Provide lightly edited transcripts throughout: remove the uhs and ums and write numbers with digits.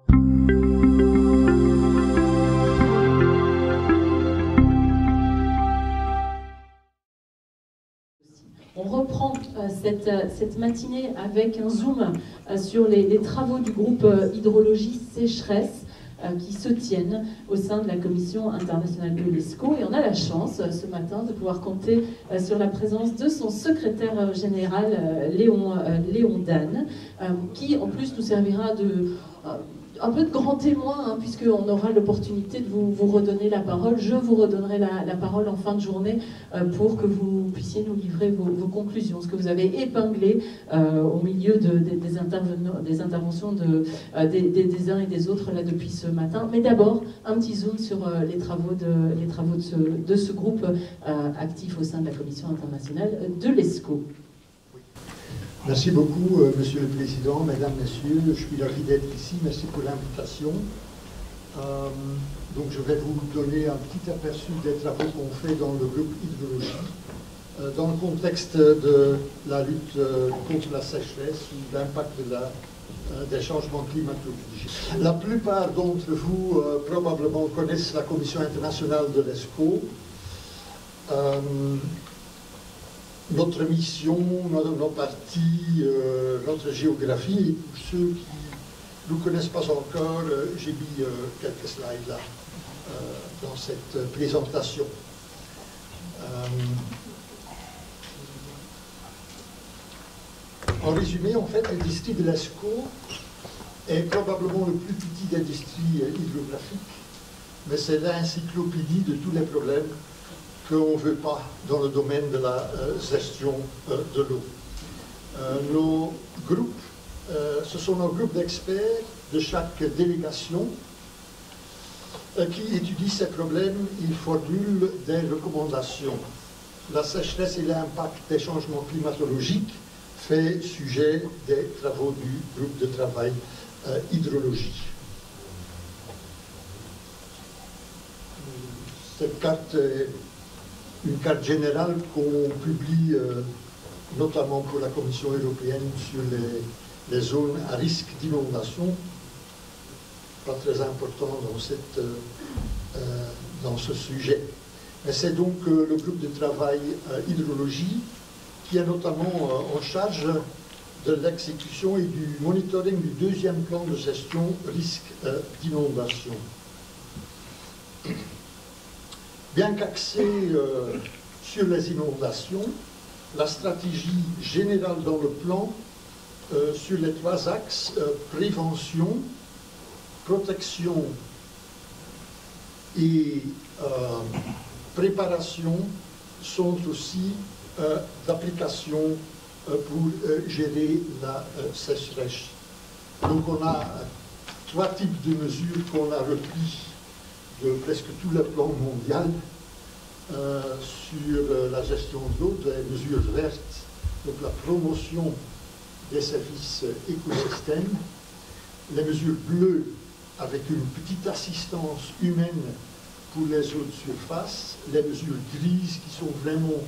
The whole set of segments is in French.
On reprend cette matinée avec un zoom sur les travaux du groupe Hydrologie Sécheresse qui se tiennent au sein de la Commission internationale de l'ESCO. Et on a la chance ce matin de pouvoir compter sur la présence de son secrétaire général, Léon Dan, qui en plus nous servira un peu de grand témoin, hein, puisqu'on aura l'opportunité de vous redonner la parole. Je vous redonnerai la parole en fin de journée pour que vous puissiez nous livrer vos conclusions, ce que vous avez épinglé au milieu des interventions des uns et des autres là depuis ce matin. Mais d'abord, un petit zoom sur les travaux de ce groupe actif au sein de la Commission internationale de l'ESCO. Merci beaucoup, Monsieur le Président, Mesdames, Messieurs. Je suis ravi d'être ici. Merci pour l'invitation. Donc, je vais vous donner un petit aperçu des travaux qu'on fait dans le groupe Hydrologie, dans le contexte de la lutte contre la sécheresse ou l'impact des changements climatiques. La plupart d'entre vous probablement connaissent la Commission internationale de l'ESCO. Notre mission, nos parties, notre géographie, et pour ceux qui ne nous connaissent pas encore, j'ai mis quelques slides là dans cette présentation. En résumé, en fait, le district de l'ESCO est probablement le plus petit des districts hydrographiques, mais c'est l'encyclopédie de tous les problèmes qu'on ne veut pas dans le domaine de la gestion de l'eau. Nos groupes, ce sont nos groupes d'experts de chaque délégation qui étudient ces problèmes. Ils formulent des recommandations. La sécheresse et l'impact des changements climatologiques fait sujet des travaux du groupe de travail hydrologie. Cette carte est une carte générale qu'on publie notamment pour la Commission européenne sur les zones à risque d'inondation, pas très important dans ce sujet. Mais c'est donc le groupe de travail hydrologie qui est notamment en charge de l'exécution et du monitoring du deuxième plan de gestion risque d'inondation. Bien qu'axé sur les inondations, la stratégie générale dans le plan sur les trois axes prévention, protection et préparation sont aussi d'application pour gérer la sécheresse. Donc on a trois types de mesures qu'on a repris de presque tout le plan mondial sur la gestion de l'eau, des mesures vertes, donc la promotion des services écosystèmes, les mesures bleues avec une petite assistance humaine pour les eaux de surface, les mesures grises qui sont vraiment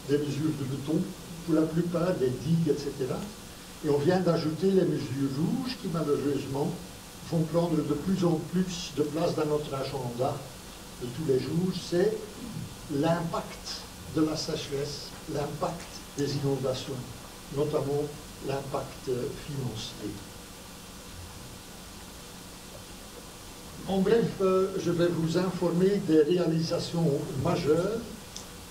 des mesures de béton, pour la plupart des digues, etc. Et on vient d'ajouter les mesures rouges qui malheureusement vont prendre de plus en plus de place dans notre agenda de tous les jours, c'est l'impact de la sécheresse, l'impact des inondations, notamment l'impact financier. En bref, je vais vous informer des réalisations majeures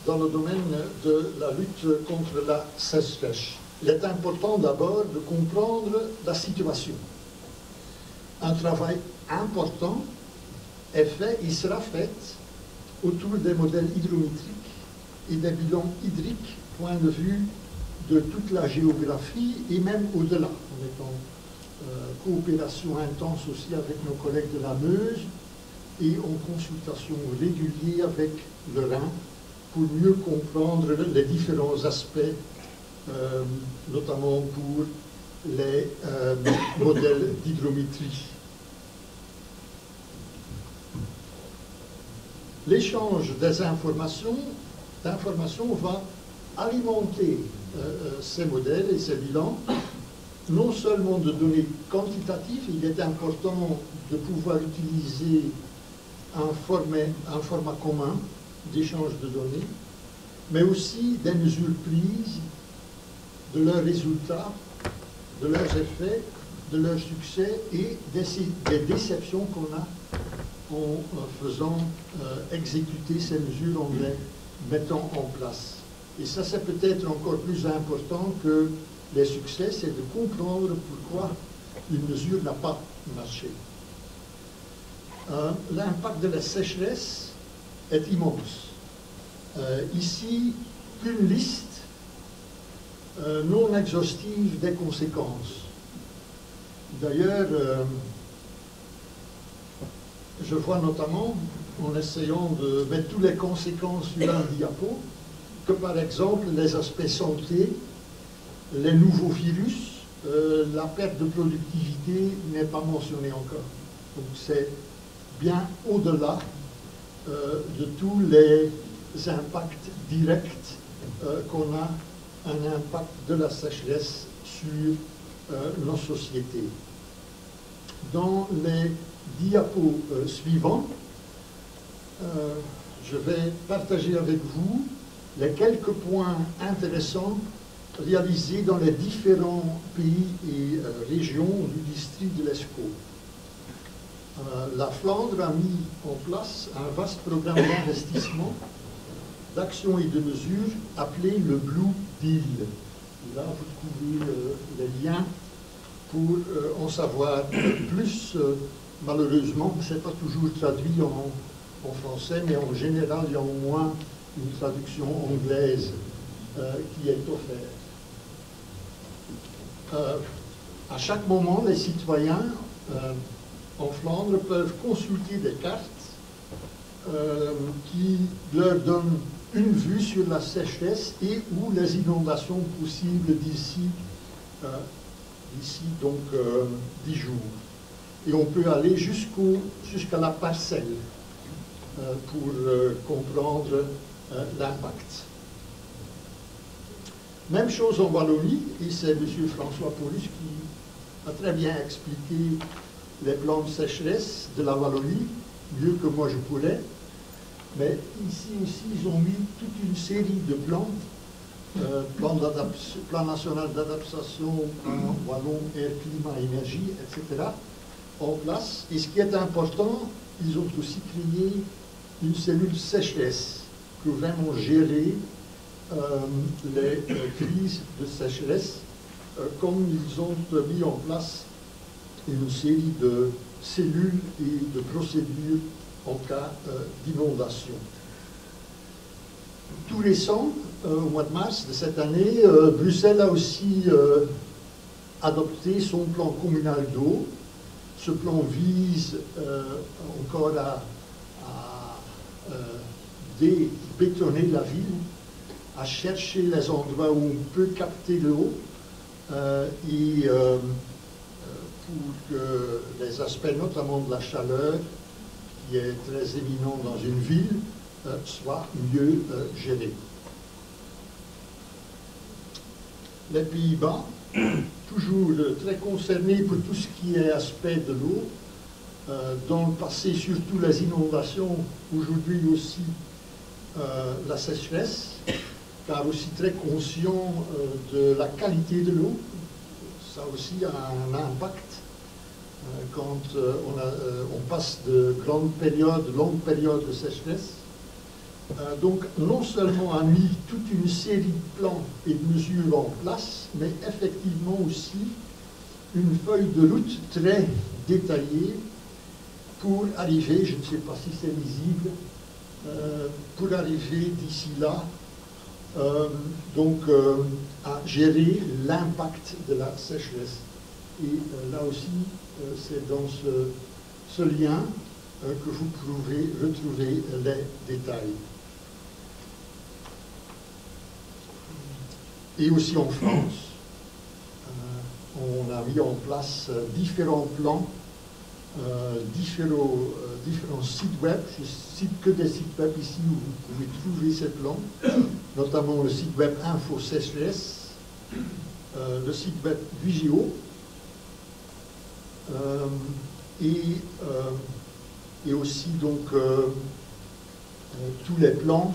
dans le domaine de la lutte contre la sécheresse. Il est important d'abord de comprendre la situation. Un travail important est fait et sera fait autour des modèles hydrométriques et des bilans hydriques, point de vue de toute la géographie et même au-delà. On est en coopération intense aussi avec nos collègues de la Meuse et en consultation régulière avec le Rhin pour mieux comprendre les différents aspects, notamment pour les modèles d'hydrométrie. L'échange des informations va alimenter ces modèles et ces bilans non seulement de données quantitatives, il est important de pouvoir utiliser un format commun d'échange de données, mais aussi des mesures prises de leurs résultats, de leurs effets, de leurs succès et des déceptions qu'on a en faisant exécuter ces mesures, en les mettant en place. Et ça, c'est peut-être encore plus important que les succès, c'est de comprendre pourquoi une mesure n'a pas marché. L'impact de la sécheresse est immense. Ici, une liste non exhaustive des conséquences. D'ailleurs, je vois notamment, en essayant de mettre toutes les conséquences sur un diapo, que par exemple les aspects santé, les nouveaux virus, la perte de productivité n'est pas mentionnée encore. Donc c'est bien au-delà de tous les impacts directs qu'on a, un impact de la sécheresse sur nos sociétés. Dans les diapos suivants, je vais partager avec vous les quelques points intéressants réalisés dans les différents pays et régions du district de l'Escaut. La Flandre a mis en place un vaste programme d'investissement, d'actions et de mesures appelé le Blue Deal. Et là, vous trouvez les liens pour en savoir plus. Malheureusement, ce n'est pas toujours traduit en français, mais en général, il y a au moins une traduction anglaise qui est offerte. À chaque moment, les citoyens en Flandre peuvent consulter des cartes qui leur donnent une vue sur la sécheresse et ou les inondations possibles d'ici donc 10 jours. Et on peut aller jusqu'à la parcelle pour comprendre l'impact. Même chose en Wallonie, et c'est M. François Paulus qui a très bien expliqué les plans de sécheresse de la Wallonie, mieux que moi je pourrais. Mais ici aussi, ils ont mis toute une série de plans, plan national d'adaptation, plan wallon, air, climat, énergie, etc., en place. Et ce qui est important, ils ont aussi créé une cellule sécheresse pour vraiment gérer les crises de sécheresse, comme ils ont mis en place une série de cellules et de procédures en cas d'inondation. Tout récent, au mois de mars de cette année, Bruxelles a aussi adopté son plan communal d'eau. Ce plan vise encore à débétonner la ville, à chercher les endroits où on peut capter l'eau et pour que les aspects, notamment de la chaleur, qui est très éminent dans une ville, soient mieux gérés. Les Pays-Bas, toujours très concernés pour tout ce qui est aspect de l'eau, dans le passé surtout les inondations, aujourd'hui aussi la sécheresse, car aussi très conscient de la qualité de l'eau. Ça aussi a un impact quand on passe de longues périodes de sécheresse. Donc non seulement a mis toute une série de plans et de mesures en place, mais effectivement aussi une feuille de route très détaillée pour arriver, je ne sais pas si c'est lisible, pour arriver d'ici là, à gérer l'impact de la sécheresse. Et là aussi, c'est dans ce lien que vous pourrez retrouver les détails. Et aussi en France, on a mis en place différents plans, différents sites web. Je cite que des sites web ici où vous pouvez trouver ces plans, notamment le site web Info Sécheresse, le site web Vigio, et aussi donc tous les plans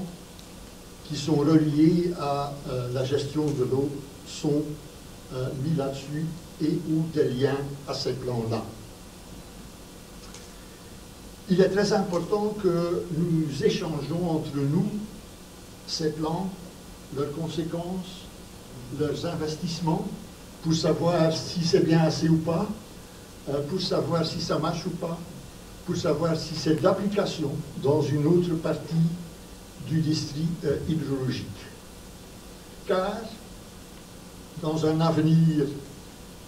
qui sont reliés à la gestion de l'eau sont mis là-dessus et ou des liens à ces plans-là. Il est très important que nous échangeons entre nous ces plans, leurs conséquences, leurs investissements, pour savoir si c'est bien assez ou pas, pour savoir si ça marche ou pas, pour savoir si c'est d'application dans une autre partie du district hydrologique. Car, dans un avenir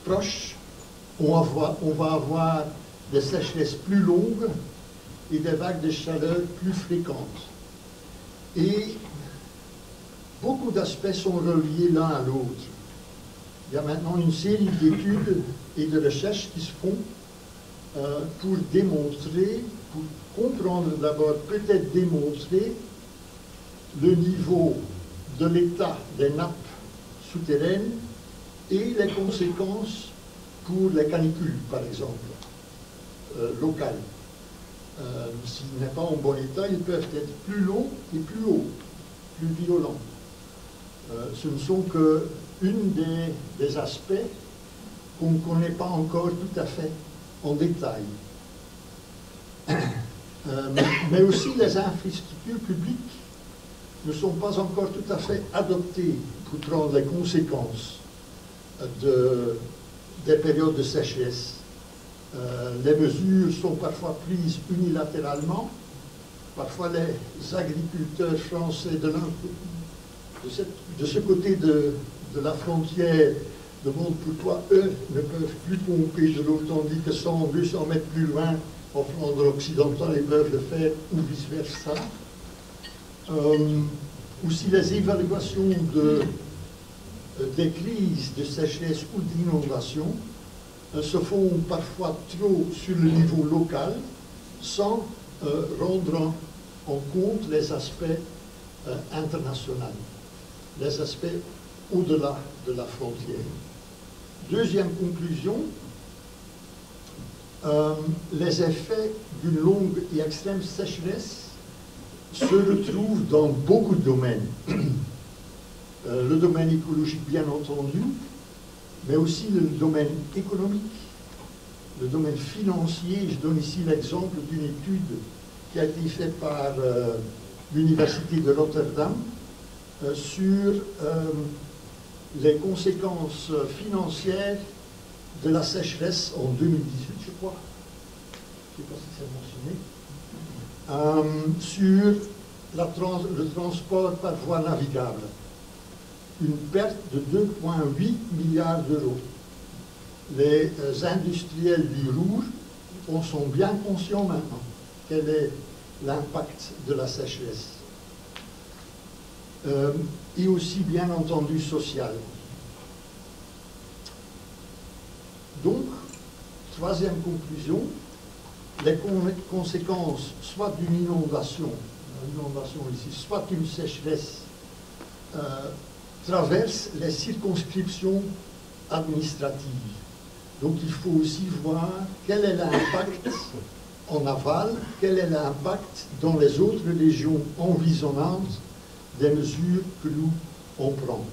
proche, on va avoir des sécheresses plus longues et des vagues de chaleur plus fréquentes. Et beaucoup d'aspects sont reliés l'un à l'autre. Il y a maintenant une série d'études et de recherches qui se font pour démontrer, pour comprendre d'abord, peut-être démontrer le niveau de l'état des nappes souterraines et les conséquences pour les canicules, par exemple, locales. S'il n'est pas en bon état, ils peuvent être plus longs et plus hauts, plus violents. Ce ne sont qu'une des aspects qu'on ne connaît pas encore tout à fait en détail. Mais aussi les infrastructures publiques ne sont pas encore tout à fait adoptées pour prendre les conséquences des périodes de sécheresse. Les mesures sont parfois prises unilatéralement. Parfois les agriculteurs français de ce côté de la frontière demandent pourquoi eux ne peuvent plus pomper de l'eau, tandis que 100 ou 200 mètres plus loin, en Flandre occidentale, ils peuvent le faire, ou vice-versa. Aussi les évaluations des crises de sécheresse ou d'inondation se font parfois trop sur le niveau local, sans rendre en compte les aspects internationaux, les aspects au-delà de la frontière. Deuxième conclusion, les effets d'une longue et extrême sécheresse se retrouvent dans beaucoup de domaines. Le domaine écologique, bien entendu, mais aussi le domaine économique, le domaine financier. Je donne ici l'exemple d'une étude qui a été faite par l'Université de Rotterdam sur les conséquences financières de la sécheresse en 2018, je crois. Je ne sais pas si c'est mentionné. Sur le transport par voie navigable. Une perte de 2,8 milliards d'euros. Les industriels du Ruhr en sont bien conscients maintenant. Quel est l'impact de la sécheresse? Et aussi, bien entendu, social. Donc, troisième conclusion, les conséquences soit d'une inondation ici, soit d'une sécheresse, traversent les circonscriptions administratives. Donc il faut aussi voir quel est l'impact en aval, quel est l'impact dans les autres régions environnantes des mesures que nous on prend.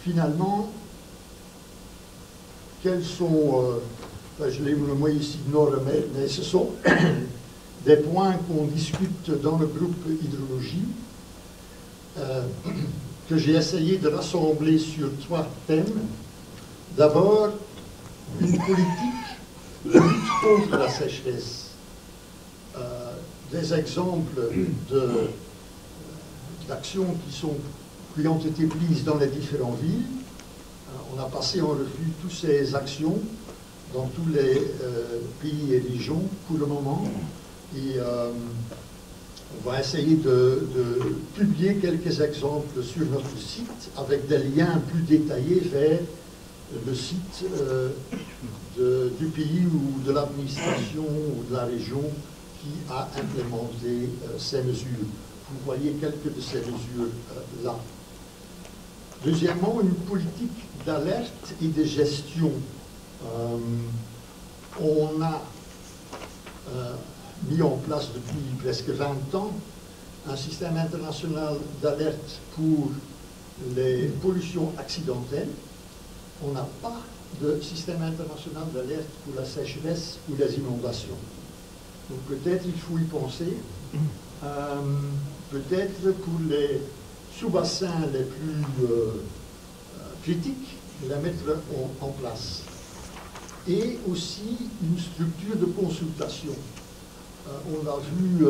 Finalement, quels sont, je l'ai moi ici Nord, mais ce sont des points qu'on discute dans le groupe hydrologie, que j'ai essayé de rassembler sur 3 thèmes. D'abord, une politique de lutte contre la sécheresse. Des exemples d'actions qui ont été prises dans les différentes villes. On a passé en revue toutes ces actions dans tous les pays et régions pour le moment. Et on va essayer de publier quelques exemples sur notre site avec des liens plus détaillés vers le site du pays ou de l'administration ou de la région qui a implémenté ces mesures. Il Vous voyez quelques de ces mesures là. Deuxièmement, une politique d'alerte et de gestion. On a mis en place depuis presque 20 ans un système international d'alerte pour les pollutions accidentelles. On n'a pas de système international d'alerte pour la sécheresse ou les inondations. Donc peut-être il faut y penser. Peut-être pour les sous-bassins les plus critiques, la mettre en place. Et aussi une structure de consultation. On l'a vu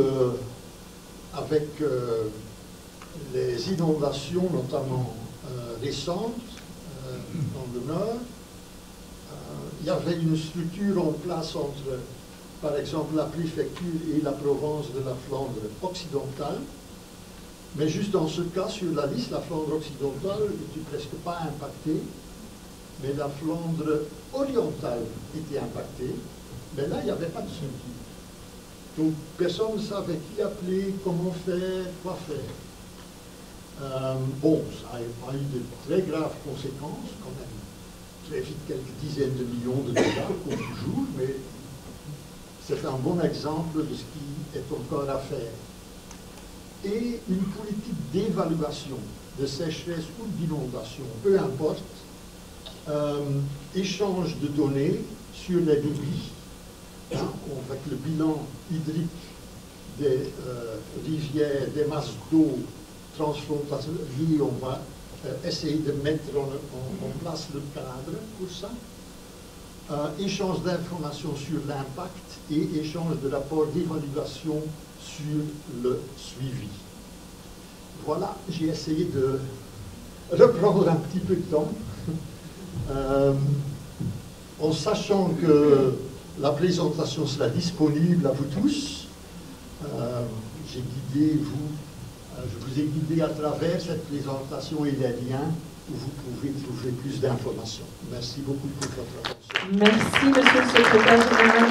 avec les inondations, notamment récentes, dans le Nord. Il y avait une structure en place entre, par exemple, la préfecture et la province de la Flandre occidentale. Mais juste dans ce cas, sur la liste, la Flandre occidentale n'était presque pas impactée, mais la Flandre orientale était impactée. Mais là, il n'y avait pas de structure. Donc, personne ne savait qui appeler, comment faire, quoi faire. Bon, ça a eu de très graves conséquences, quand même. Très vite, quelques dizaines de millions de dollars, comme toujours, mais c'est un bon exemple de ce qui est encore à faire. Et une politique d'évaluation de sécheresse ou d'inondation, peu importe, échange de données sur les débits, avec le bilan hydrique des rivières, des masses d'eau transfrontalières, on va essayer de mettre en place le cadre pour ça. Échange d'informations sur l'impact et échange de rapports d'évaluation sur le suivi. Voilà, j'ai essayé de reprendre un petit peu de temps, en sachant que la présentation sera disponible à vous tous. Je vous ai guidé à travers cette présentation et les liens où vous pouvez trouver plus d'informations. Merci beaucoup pour votre attention. Merci, Monsieur le Secrétaire général.